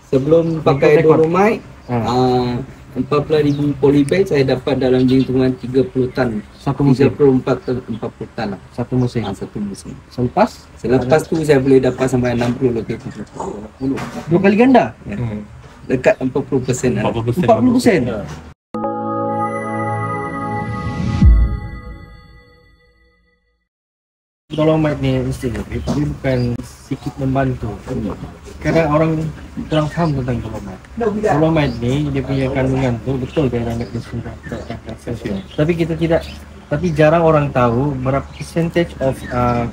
Sebelum pakai dolomite, 14.000 polybag saya dapat dalam hitungan 30 tan. Satu musim. 34 ke 40 tan lah. Satu musim. Satu musim. Selepas tu saya boleh dapat sampai 60 lebih 70. 2 kali ganda. Ya. Dekat 40%. 40%. Dolomite ni istilah tapi bukan sedikit membantu. Kadang orang kurang faham tentang dolomite. Dolomite ni dia punya kandungan tu betul dalam magnesium. Tapi jarang orang tahu berapa percentage of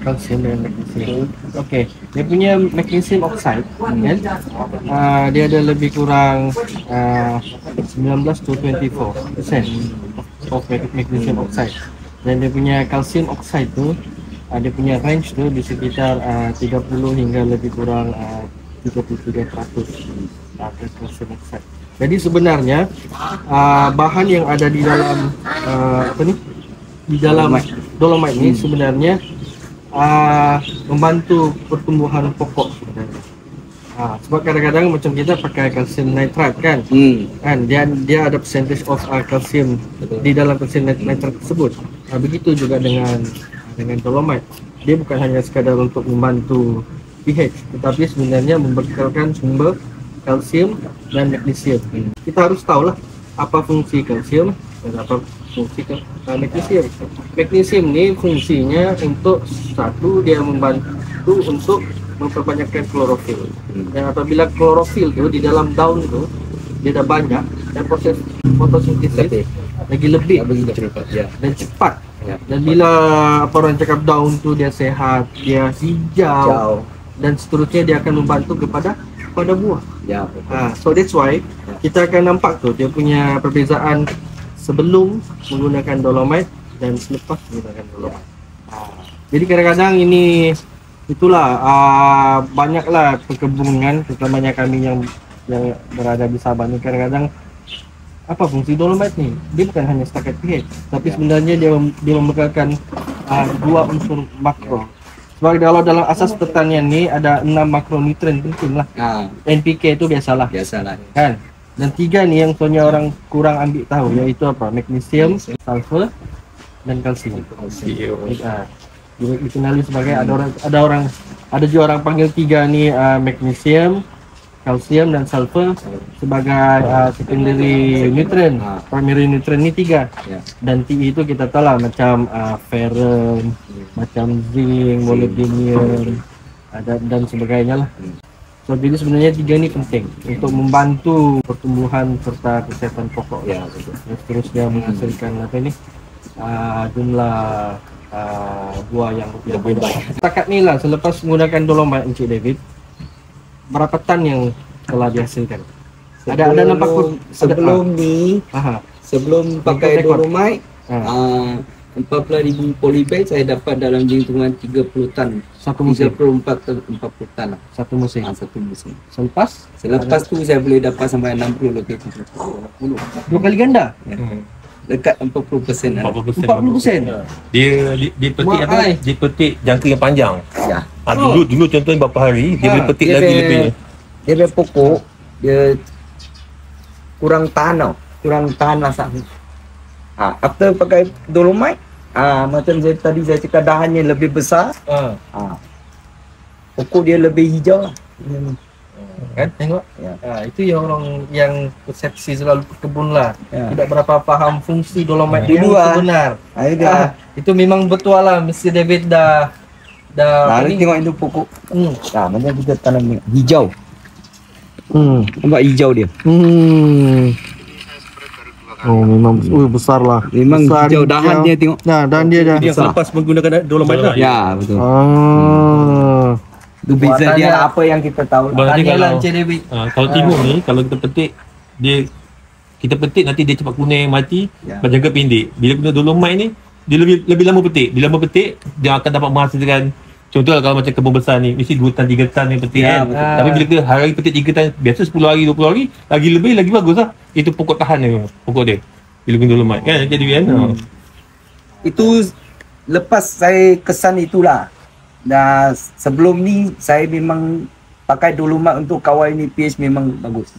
calcium dan magnesium. Okey, dia punya magnesium oxide kan? Dia ada lebih kurang 19 to 24% of magnesium oxide. Dan dia punya calcium oxide tu dia punya range tu di sekitar 30 hingga lebih kurang 33% calcium oxide. Jadi sebenarnya bahan yang ada di dalam di dalam dolomite ni sebenarnya membantu pertumbuhan pokok sebenarnya. Sebab kadang-kadang macam kita pakai calcium nitrate kan, kan dia ada percentage of calcium di dalam calcium nitrate tersebut. Begitu juga dengan dolomite. Dia bukan hanya sekadar untuk membantu pH, tetapi sebenarnya membekalkan sumber kalsium dan magnesium. Kita harus tahulah apa fungsi kalsium dan apa fungsi magnesium. Magnesium ni fungsinya untuk satu, dia membantu untuk memperbanyakkan klorofil. Dan apabila klorofil tu di dalam daun tu dia dah banyak dan proses fotosintesis lagi lebih dan cepat. Dan bila apa orang cakap daun tu dia sehat, dia hijau dan seterusnya, dia akan membantu kepada buah. So that's why kita akan nampak tu dia punya perbezaan sebelum menggunakan dolomite dan selepas menggunakan dolomite. Jadi kadang-kadang ini itulah banyaklah perkebunan, terutamanya kami yang berada di Sabah ni, kadang-kadang apa fungsi dolomite ni? Dia bukan hanya setakat pH, tapi sebenarnya dia membekalkan dua unsur makro. Sebab kalau dalam asas pertanian ni ada 6 makronutrien penting lah. NPK itu biasalah kan. Dan 3 ni yang soalnya orang kurang ambil tahu, iaitu apa? Magnesium, sulfur dan kalsium. Dikenali sebagai ada juga orang panggil 3 ni magnesium, kalsium dan sulfur sebagai secondary nutrient. Primary nutrient ni 3. Dan Ti itu kita tahu lah macam ferrum, macam zinc, molybdenum dan sebagainya lah. So jadi sebenarnya 3 ni penting untuk membantu pertumbuhan serta kesihatan pokok. Dan seterusnya menghasilkan jumlah buah yang lebih baik. Setakat ni lah, selepas menggunakan dolomite Encik David, berapa tan yang telah dihasilkan? Ada nampak sebelum pakai dolomite 14.000 polybag saya dapat dalam hitungan 30 tan. Satu musim. 34 ke 40 tan lah. Satu musim. Satu musim. Selepas tu saya boleh dapat sampai 60 lebih 70. 2 kali ganda. Dekat 40%. 40%. Dia petik apa? Dia petik jangka yang panjang. Dulu contohnya berapa hari dia boleh petik lagi lebih. Dia punya pokok dia kurang tahan asap. After pakai dolomite, macam tadi saya cakap, dahannya lebih besar. Pokok dia lebih hijau lah. Kan tengok. Itu yang orang yang persepsi selalu berkebun lah. Tidak berapa faham fungsi dolomite yang benar. Itu memang betul lah, Mr. David dah ini tengok itu pokok. Macam kita tanam hijau. Nampak hijau dia. Oh memang besar lah. Memang besar, hijau dahan dia tengok. Dahan dia dah. Yang selepas menggunakan dolomite lah. Ya betul. Itu beza dia apa yang kita tahu. Tanyalah Encik David. Kalau timur ni kalau kita petik kita petik nanti dia cepat kuning mati, berjangka pendek. Bila guna dolomite ni dia lebih lama petik. Bila lama petik dia akan dapat menghasilkan. Contohlah kalau macam kebun besar ni mesti 2 tan 3 tan ni petik kan. Tapi bila kita hari petik 3 tan, biasa 10 hari 20 hari lagi lebih lagi bagus lah. Itu pokok tahan dia, pokok dia. Bila guna dolomite kan jadi kan. Itu lepas saya kesan itulah. Dan sebelum ni saya memang pakai dolomite untuk kawal ini pH memang bagus.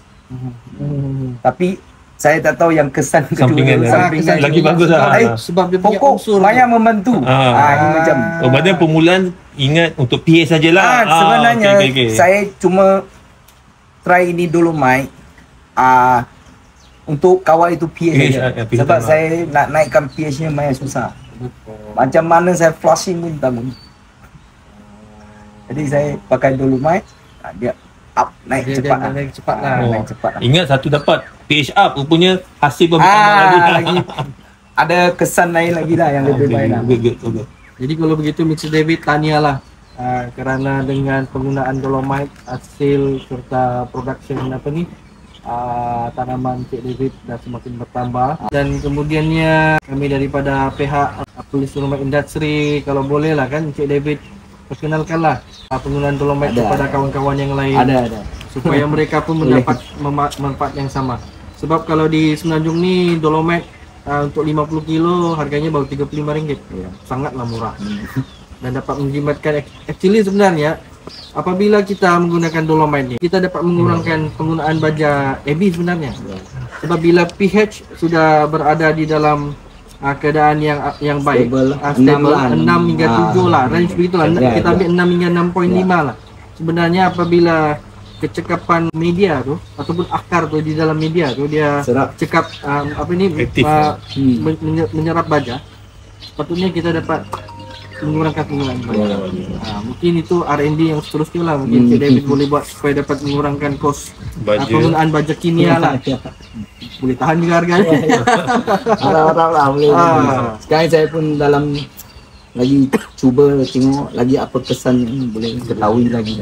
Tapi saya tak tahu yang kesan kedua Sampingan, tu, sampingan lagi tu. bagus lah. Sebab dia punya Pokok unsur banyak membantu. Ini macam Oh, maknanya permulaan ingat untuk pH sajalah. sebenarnya okey. saya cuma try ini dolomite untuk kawal itu pH saja. pH Sebab tambah. saya nak naikkan pH-nya banyak susah. Macam mana saya flushing pun tak boleh. Jadi saya pakai dolomite, dia up, naik Dia cepat. naik cepat lah. Oh. Naik cepat. Ingat satu dapat pH up, rupanya hasil pun bertambah lagi. Ada kesan lain lagi lah yang lebih baik lah. Good. Jadi kalau begitu Mr. David tahniahlah kerana dengan penggunaan dolomite hasil serta production tanaman Cik David dah semakin bertambah. Dan kemudiannya kami daripada pihak Police Dolomite Industry, kalau boleh lah kan Cik David perkenalkanlah penggunaan dolomite kepada kawan-kawan yang lain. Ada. Supaya mereka pun mendapat manfaat yang sama. Sebab kalau di Semenanjung ni dolomite untuk 50 kilo harganya baru RM35. Sangatlah murah. Dan dapat menjimatkan, actually sebenarnya apabila kita menggunakan dolomite ni, kita dapat mengurangkan penggunaan baja AB sebenarnya. Sebab bila pH sudah berada di dalam keadaan yang baik, stable, 6 hingga 7 lah, range begitulah. Kita ambil 6 hingga 6.5 lah. Sebenarnya apabila kecekapan media tu ataupun akar tu di dalam media tu dia cekap Aktif. menyerap baja, sepatutnya kita dapat mengurangkan penggunaan baja. Mungkin itu R&D yang seterusnya lah, mungkin Cik David boleh buat supaya dapat mengurangkan kos Baja. penggunaan baja kimia lah. Boleh tahan juga harganya. Harap-harap boleh. Sekarang saya pun dalam lagi cuba tengok lagi apa kesan yang boleh ketahui lagi.